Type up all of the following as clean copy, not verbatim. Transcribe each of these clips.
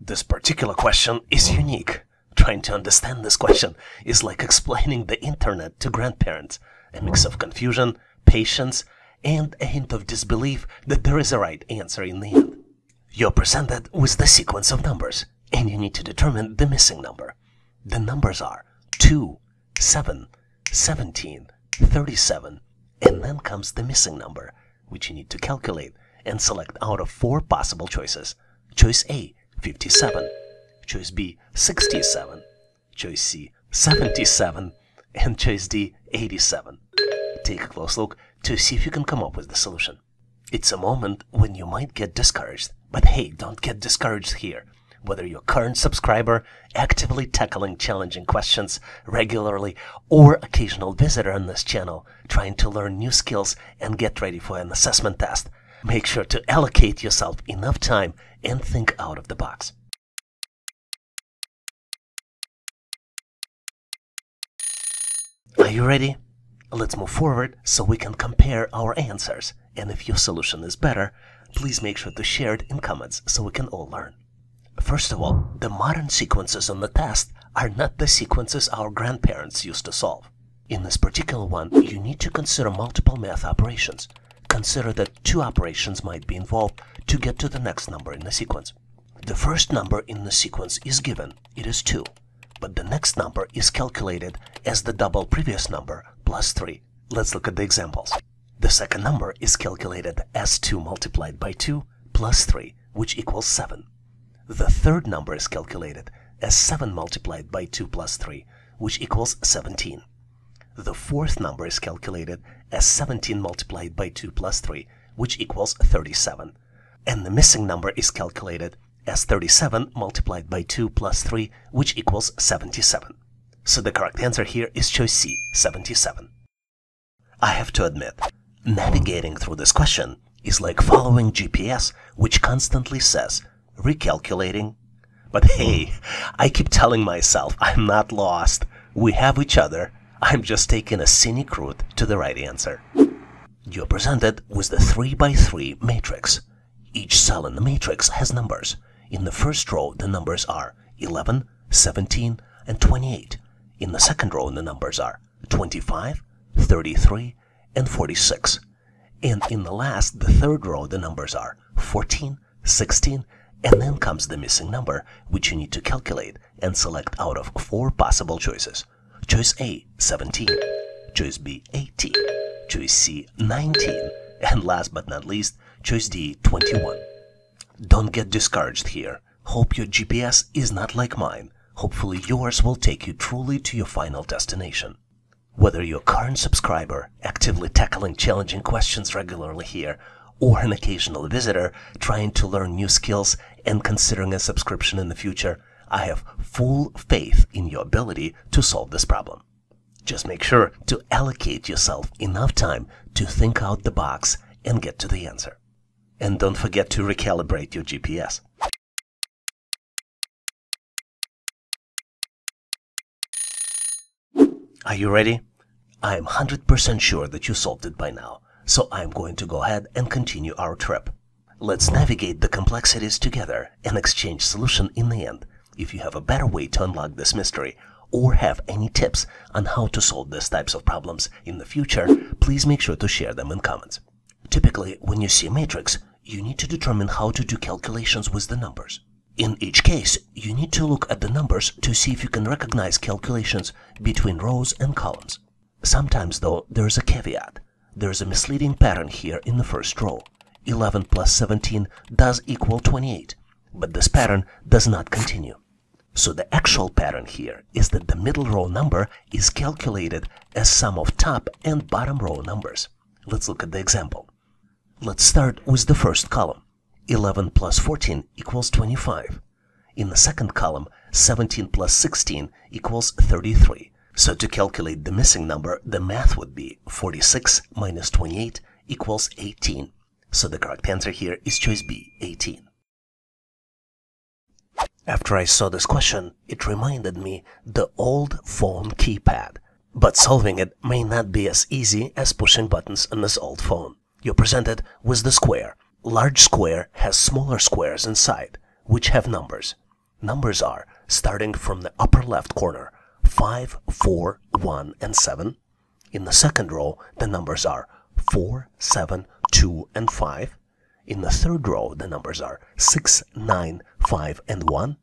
This particular question is unique. Trying to understand this question is like explaining the internet to grandparents. A mix of confusion, patience, and a hint of disbelief that there is a right answer in the end. You're presented with the sequence of numbers, and you need to determine the missing number. The numbers are 2, 7, 17, 37, and then comes the missing number, which you need to calculate and select out of 4 possible choices. Choice A, 57, choice B, 67, choice C, 77, and choice D, 87. Take a close look to see if you can come up with the solution. It's a moment when you might get discouraged, but hey, don't get discouraged here. Whether you're a current subscriber, actively tackling challenging questions regularly, or occasional visitor on this channel trying to learn new skills and get ready for an assessment test, make sure to allocate yourself enough time and think out of the box. Are you ready? Let's move forward so we can compare our answers. And if your solution is better, please make sure to share it in comments so we can all learn. First of all, the modern sequences on the test are not the sequences our grandparents used to solve. In this particular one, you need to consider multiple math operations. Consider that 2 operations might be involved to get to the next number in the sequence. The first number in the sequence is given, it is 2, but the next number is calculated as the double previous number plus 3. Let's look at the examples. The second number is calculated as 2 multiplied by 2 plus 3, which equals 7. The third number is calculated as 7 multiplied by 2 plus 3, which equals 17. The fourth number is calculated as 17 multiplied by 2 plus 3, which equals 37. And the missing number is calculated as 37 multiplied by 2 plus 3, which equals 77. So the correct answer here is choice C, 77. I have to admit, navigating through this question is like following GPS, which constantly says, recalculating. But hey, I keep telling myself I'm not lost. We have each other. I'm just taking a scenic route to the right answer. You're presented with the 3x3 matrix. Each cell in the matrix has numbers. In the first row, the numbers are 11, 17, and 28. In the second row, the numbers are 25, 33, and 46. And in the last, the third row, the numbers are 14, 16, and then comes the missing number, which you need to calculate and select out of 4 possible choices. Choice A, 17, choice B, 18, choice C, 19, and last but not least, choice D, 21. Don't get discouraged here. Hope your GPS is not like mine. Hopefully yours will take you truly to your final destination. Whether you're a current subscriber, actively tackling challenging questions regularly here, or an occasional visitor trying to learn new skills and considering a subscription in the future, I have full faith in your ability to solve this problem. Just make sure to allocate yourself enough time to think out the box and get to the answer. And don't forget to recalibrate your GPS. Are you ready? I am 100% sure that you solved it by now, so I'm going to go ahead and continue our trip. Let's navigate the complexities together and exchange solution in the end. If you have a better way to unlock this mystery, or have any tips on how to solve these types of problems in the future, please make sure to share them in comments. Typically, when you see a matrix, you need to determine how to do calculations with the numbers. In each case, you need to look at the numbers to see if you can recognize calculations between rows and columns. Sometimes, though, there is a caveat. There is a misleading pattern here in the first row. 11 plus 17 does equal 28, but this pattern does not continue. So the actual pattern here is that the middle row number is calculated as sum of top and bottom row numbers. Let's look at the example. Let's start with the first column. 11 plus 14 equals 25. In the second column, 17 plus 16 equals 33. So to calculate the missing number, the math would be 46 minus 28 equals 18. So the correct answer here is choice B, 18. After I saw this question, it reminded me the old phone keypad. But solving it may not be as easy as pushing buttons on this old phone. You're presented with the square. Large square has smaller squares inside, which have numbers. Numbers are, starting from the upper left corner, 5, 4, 1, and 7. In the second row, the numbers are 4, 7, 2, and 5. In the third row, the numbers are 6, 9, 5, and 1.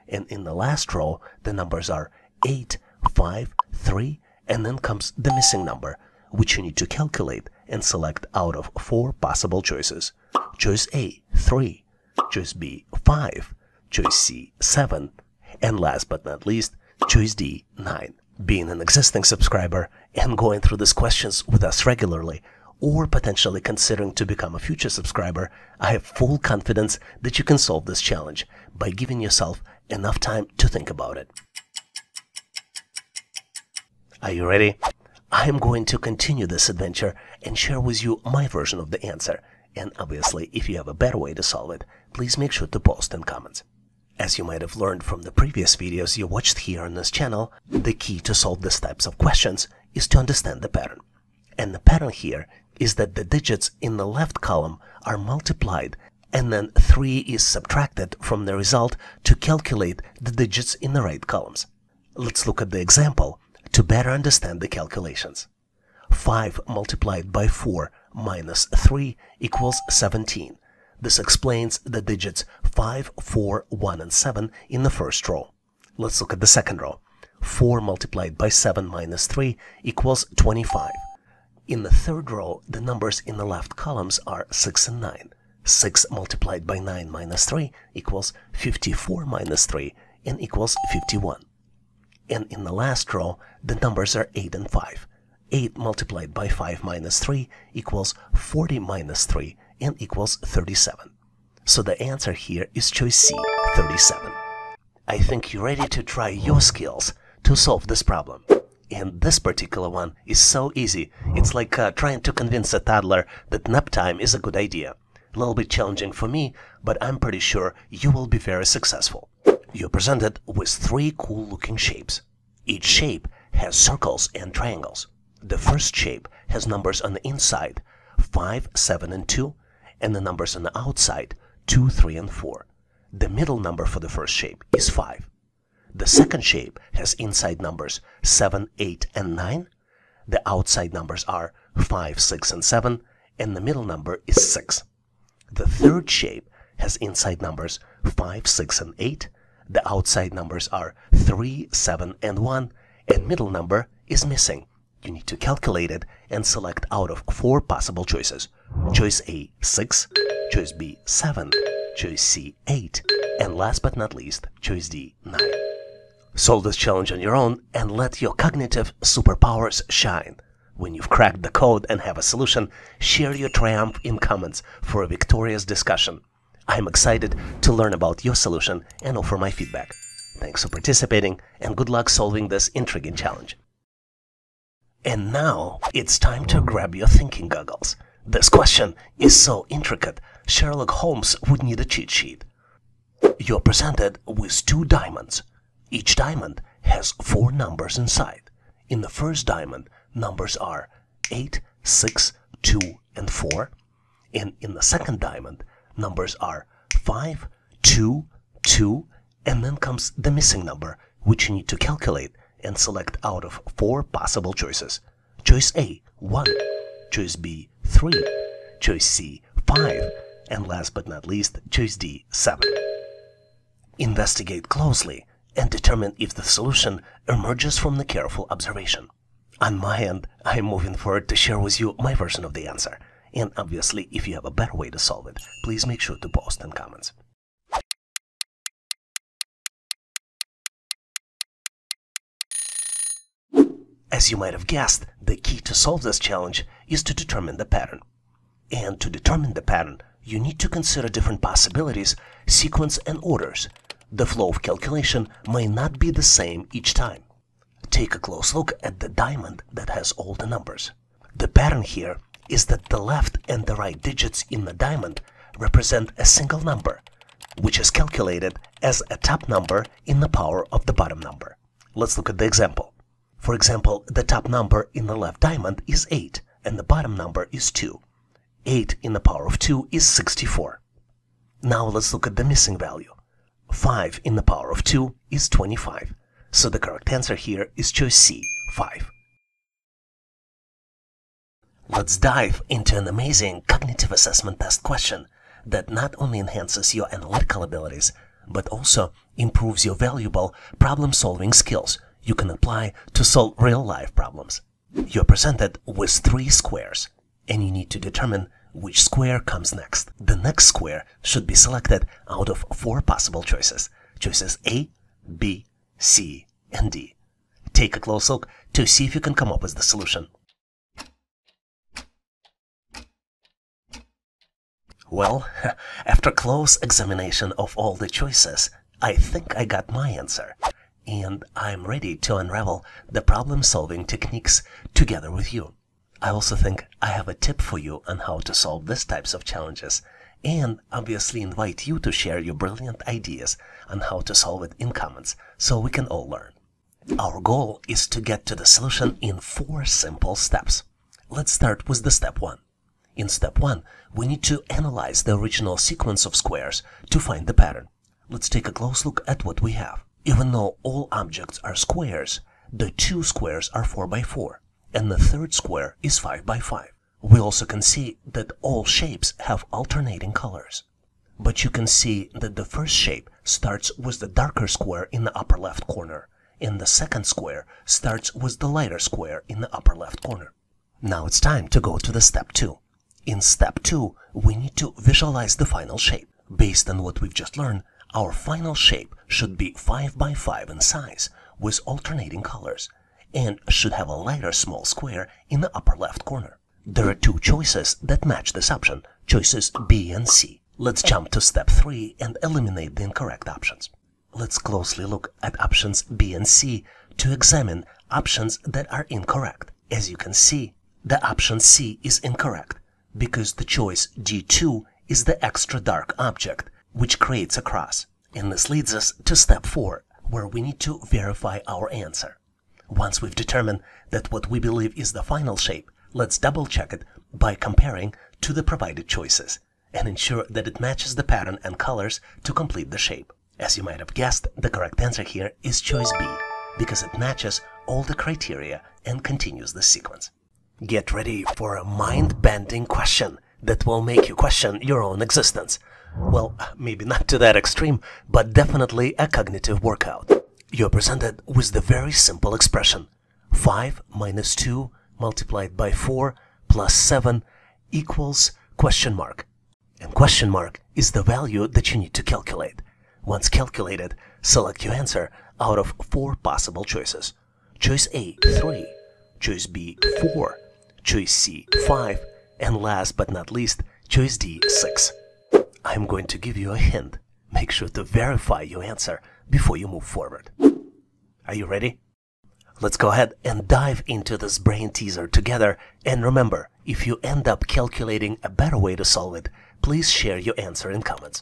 And in the last row, the numbers are 8, 5, 3, and then comes the missing number, which you need to calculate and select out of 4 possible choices. Choice A, 3. Choice B, 5. Choice C, 7. And last but not least, choice D, 9. Being an existing subscriber and going through these questions with us regularly, or potentially considering to become a future subscriber, I have full confidence that you can solve this challenge by giving yourself enough time to think about it. Are you ready? I am going to continue this adventure and share with you my version of the answer. And obviously, if you have a better way to solve it, please make sure to post in comments. As you might have learned from the previous videos you watched here on this channel, the key to solve these types of questions is to understand the pattern. And the pattern here is that the digits in the left column are multiplied and then 3 is subtracted from the result to calculate the digits in the right columns. Let's look at the example to better understand the calculations. 5 multiplied by 4 minus 3 equals 17. This explains the digits 5, 4, 1, and 7 in the first row. Let's look at the second row. 4 multiplied by 7 minus 3 equals 25. In the third row, the numbers in the left columns are 6 and 9. 6 multiplied by 9 minus 3 equals 54 minus 3 and equals 51. And in the last row, the numbers are 8 and 5. 8 multiplied by 5 minus 3 equals 40 minus 3 and equals 37. So the answer here is choice C, 37. I think you're ready to try your skills to solve this problem. And this particular one is so easy. It's like trying to convince a toddler that nap time is a good idea. A little bit challenging for me, but I'm pretty sure you will be very successful. You're presented with 3 cool looking shapes. Each shape has circles and triangles. The first shape has numbers on the inside, 5, 7, and 2, and the numbers on the outside, 2, 3, and 4. The middle number for the first shape is 5. The second shape has inside numbers 7, 8, and 9. The outside numbers are 5, 6, and 7, and the middle number is 6. The third shape has inside numbers 5, 6, and 8. The outside numbers are 3, 7, and 1, and middle number is missing. You need to calculate it and select out of 4 possible choices. Choice A, 6, choice B, 7, choice C, 8, and last but not least, choice D, 9. Solve this challenge on your own and let your cognitive superpowers shine. When you've cracked the code and have a solution, share your triumph in comments for a victorious discussion. I'm excited to learn about your solution and offer my feedback. Thanks for participating and good luck solving this intriguing challenge. And now it's time to grab your thinking goggles. This question is so intricate, Sherlock Holmes would need a cheat sheet. You're presented with 2 diamonds. Each diamond has 4 numbers inside. In the first diamond, numbers are 8, 6, 2, and 4. And in the second diamond, numbers are 5, 2, 2, and then comes the missing number, which you need to calculate and select out of 4 possible choices. Choice A, 1. Choice B, 3. Choice C, 5. And last but not least, choice D, 7. Investigate closely and determine if the solution emerges from the careful observation. On my end, I am moving forward to share with you my version of the answer. And obviously, if you have a better way to solve it, please make sure to post in comments. As you might have guessed, the key to solve this challenge is to determine the pattern. And to determine the pattern, you need to consider different possibilities, sequence, and orders. The flow of calculation may not be the same each time. Take a close look at the diamond that has all the numbers. The pattern here is that the left and the right digits in the diamond represent a single number, which is calculated as a top number in the power of the bottom number. Let's look at the example. For example, the top number in the left diamond is 8, and the bottom number is 2. 8 in the power of 2 is 64. Now let's look at the missing value. 5 in the power of 2 is 25. So the correct answer here is choice C, 5. Let's dive into an amazing cognitive assessment test question that not only enhances your analytical abilities, but also improves your valuable problem-solving skills you can apply to solve real-life problems. You're presented with 3 squares, and you need to determine which square comes next. The next square should be selected out of 4 possible choices. Choices A, B, C, and D. Take a close look to see if you can come up with the solution. Well, after close examination of all the choices, I think I got my answer, and I'm ready to unravel the problem-solving techniques together with you. I also think I have a tip for you on how to solve these types of challenges, and obviously invite you to share your brilliant ideas on how to solve it in comments so we can all learn. Our goal is to get to the solution in 4 simple steps. Let's start with the step 1. In step 1, we need to analyze the original sequence of squares to find the pattern. Let's take a close look at what we have. Even though all objects are squares, the 2 squares are 4 by 4, and the 3rd square is 5 by 5. We also can see that all shapes have alternating colors. But you can see that the first shape starts with the darker square in the upper left corner, and the second square starts with the lighter square in the upper left corner. Now it's time to go to the step 2. In step 2, we need to visualize the final shape. Based on what we've just learned, our final shape should be 5 by 5 in size with alternating colors and should have a lighter small square in the upper left corner. There are 2 choices that match this option, choices B and C. Let's jump to step 3 and eliminate the incorrect options. Let's closely look at options B and C to examine options that are incorrect. As you can see, the option C is incorrect, because the choice D2 is the extra dark object, which creates a cross. And this leads us to step 4, where we need to verify our answer. Once we've determined that what we believe is the final shape, let's double check it by comparing to the provided choices and ensure that it matches the pattern and colors to complete the shape. As you might have guessed, the correct answer here is choice B, because it matches all the criteria and continues the sequence. Get ready for a mind-bending question that will make you question your own existence. Well, maybe not to that extreme, but definitely a cognitive workout. You're presented with the very simple expression 5 minus 2 multiplied by 4 plus 7 equals question mark. And question mark is the value that you need to calculate. Once calculated, select your answer out of 4 possible choices. Choice A, 3. Choice B, 4. Choice C, 5. And last but not least, choice D, 6. I'm going to give you a hint. Make sure to verify your answer before you move forward. Are you ready? Let's go ahead and dive into this brain teaser together. And remember, if you end up calculating a better way to solve it, please share your answer in comments.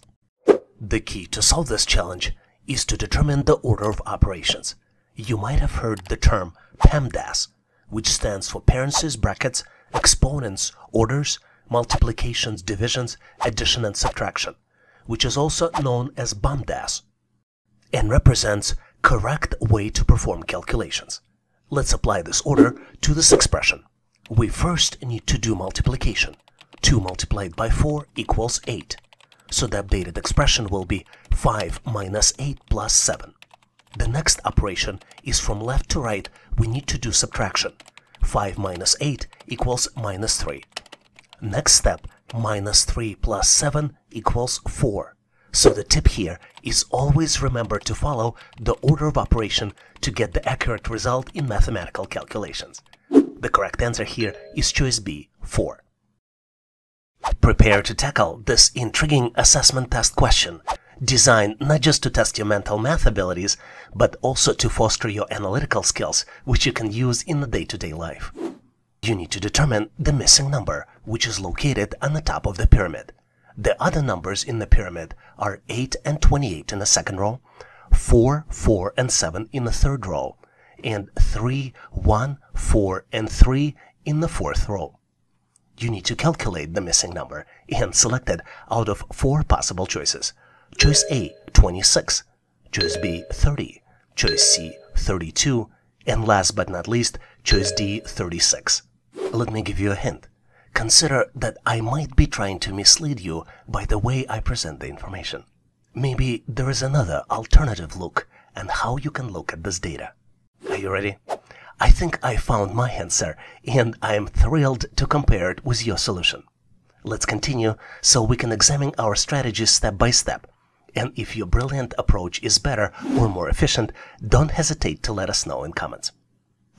The key to solve this challenge is to determine the order of operations. You might have heard the term PEMDAS, which stands for parentheses, brackets, exponents, orders, multiplications, divisions, addition and subtraction, which is also known as BOMDAS, and represents correct way to perform calculations. Let's apply this order to this expression. We first need to do multiplication. 2 multiplied by 4 equals 8. So the updated expression will be 5 minus 8 plus 7. The next operation is from left to right. We need to do subtraction. 5 minus 8 equals minus 3. Next step, minus 3 plus 7 equals 4. So the tip here is always remember to follow the order of operation to get the accurate result in mathematical calculations. The correct answer here is choice B, 4. Prepare to tackle this intriguing assessment test question, designed not just to test your mental math abilities, but also to foster your analytical skills, which you can use in the day-to-day life. You need to determine the missing number, which is located on the top of the pyramid. The other numbers in the pyramid are 8 and 28 in the second row, 4, 4, and 7 in the third row, and 3, 1, 4, and 3 in the fourth row. You need to calculate the missing number and select it out of 4 possible choices. Choice A, 26. Choice B, 30. Choice C, 32. And last but not least, choice D, 36. Let me give you a hint. Consider that I might be trying to mislead you by the way I present the information. Maybe there is another alternative look and how you can look at this data. Are you ready? I think I found my answer and I am thrilled to compare it with your solution. Let's continue so we can examine our strategies step by step. And if your brilliant approach is better or more efficient, don't hesitate to let us know in comments.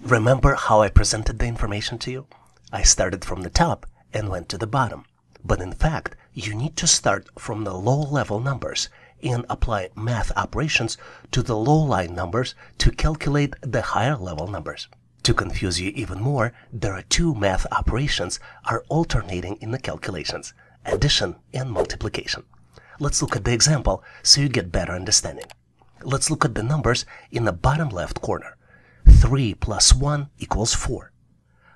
Remember how I presented the information to you? I started from the top and went to the bottom. But in fact, you need to start from the low-level numbers and apply math operations to the low-line numbers to calculate the higher-level numbers. To confuse you even more, there are two math operations are alternating in the calculations, addition and multiplication. Let's look at the example so you get better understanding. Let's look at the numbers in the bottom left corner. 3 plus 1 equals 4.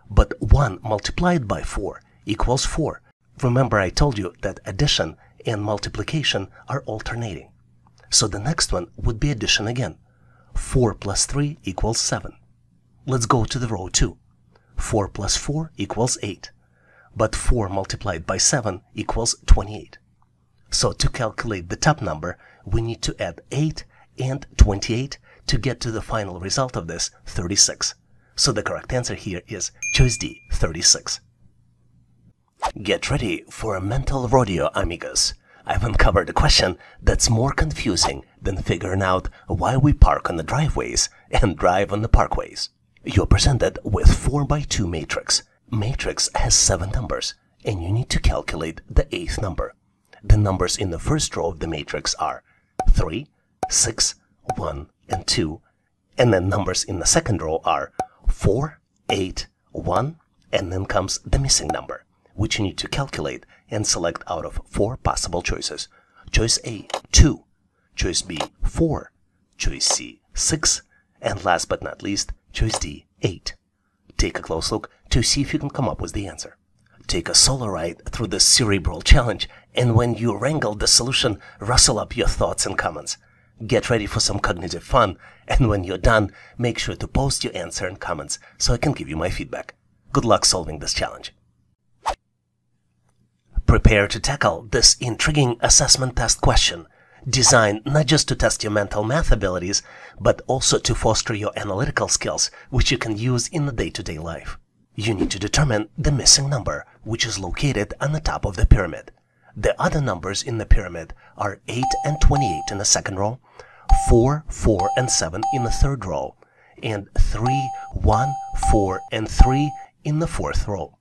But 1 multiplied by 4 equals 4. Remember I told you that addition and multiplication are alternating. So the next one would be addition again. 4 plus 3 equals 7. Let's go to the row 2. 4 plus 4 equals 8. But 4 multiplied by 7 equals 28. So to calculate the top number, we need to add 8 and 28 to get to the final result of this, 36. So the correct answer here is choice D, 36. Get ready for a mental rodeo, amigos. I've uncovered a question that's more confusing than figuring out why we park on the driveways and drive on the parkways. You're presented with 4x2 matrix. Matrix has 7 numbers, and you need to calculate the 8th number. The numbers in the first row of the matrix are 3, 6, 1, and 2, and then numbers in the second row are 4, 8, 1, and then comes the missing number, which you need to calculate and select out of 4 possible choices. Choice A, 2, choice B, 4, choice C, 6, and last but not least, choice D, 8. Take a close look to see if you can come up with the answer. Take a solo ride through this cerebral challenge, and when you wrangle the solution, rustle up your thoughts and comments. Get ready for some cognitive fun, and when you're done, make sure to post your answer in comments so I can give you my feedback. Good luck solving this challenge. Prepare to tackle this intriguing assessment test question, designed not just to test your mental math abilities, but also to foster your analytical skills, which you can use in the day-to-day life. You need to determine the missing number, which is located on the top of the pyramid. The other numbers in the pyramid are 8 and 28 in the second row, 4, 4, and 7 in the third row, and 3, 1, 4, and 3 in the fourth row.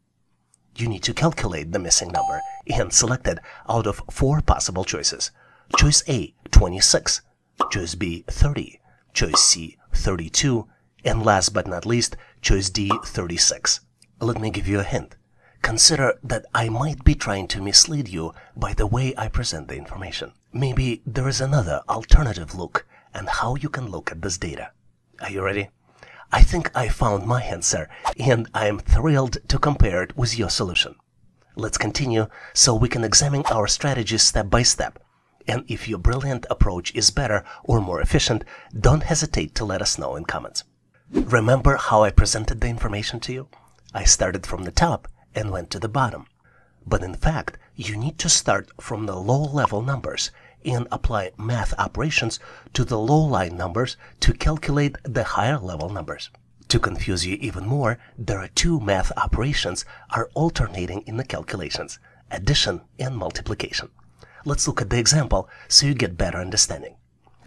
You need to calculate the missing number and select it out of 4 possible choices. Choice A, 26, choice B, 30, choice C, 32, and last but not least, choice D, 36. Let me give you a hint. Consider that I might be trying to mislead you by the way I present the information. Maybe there is another alternative look and how you can look at this data. Are you ready? I think I found my answer and I am thrilled to compare it with your solution. Let's continue so we can examine our strategies step by step. And if your brilliant approach is better or more efficient, don't hesitate to let us know in comments. Remember how I presented the information to you? I started from the top and went to the bottom. But in fact, you need to start from the low-level numbers and apply math operations to the low-line numbers to calculate the higher-level numbers. To confuse you even more, there are two math operations are alternating in the calculations, addition and multiplication. Let's look at the example so you get better understanding.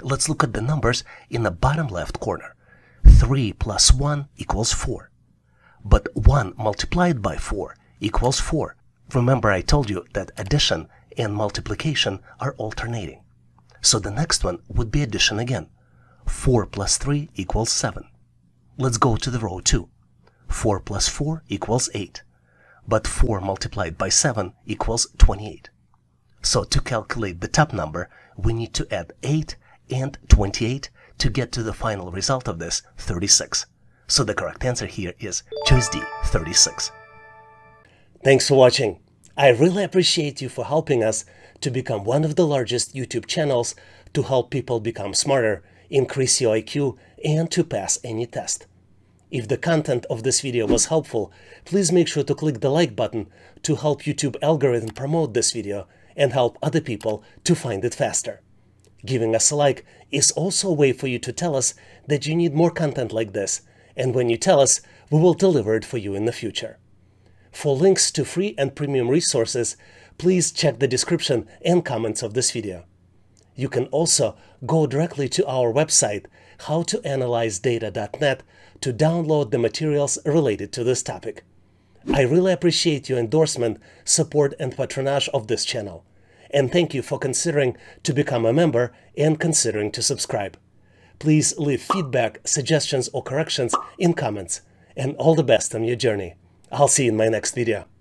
Let's look at the numbers in the bottom left corner. 3 plus 1 equals 4. But 1 multiplied by 4 equals 4. Remember I told you that addition and multiplication are alternating. So the next one would be addition again. 4 plus 3 equals 7. Let's go to the row 2. 4 plus 4 equals 8. But 4 multiplied by 7 equals 28. So to calculate the top number, we need to add 8 and 28 to get to the final result of this, 36. So the correct answer here is choice D, 36. Thanks for watching. I really appreciate you for helping us to become one of the largest YouTube channels to help people become smarter, increase your IQ, and to pass any test. If the content of this video was helpful, please make sure to click the like button to help YouTube algorithm promote this video and help other people to find it faster. Giving us a like is also a way for you to tell us that you need more content like this, and when you tell us, we will deliver it for you in the future. For links to free and premium resources, please check the description and comments of this video. You can also go directly to our website, howtoanalyzedata.net, to download the materials related to this topic. I really appreciate your endorsement, support, and patronage of this channel. And thank you for considering to become a member and considering to subscribe. Please leave feedback, suggestions, or corrections in comments. And all the best on your journey. I'll see you in my next video.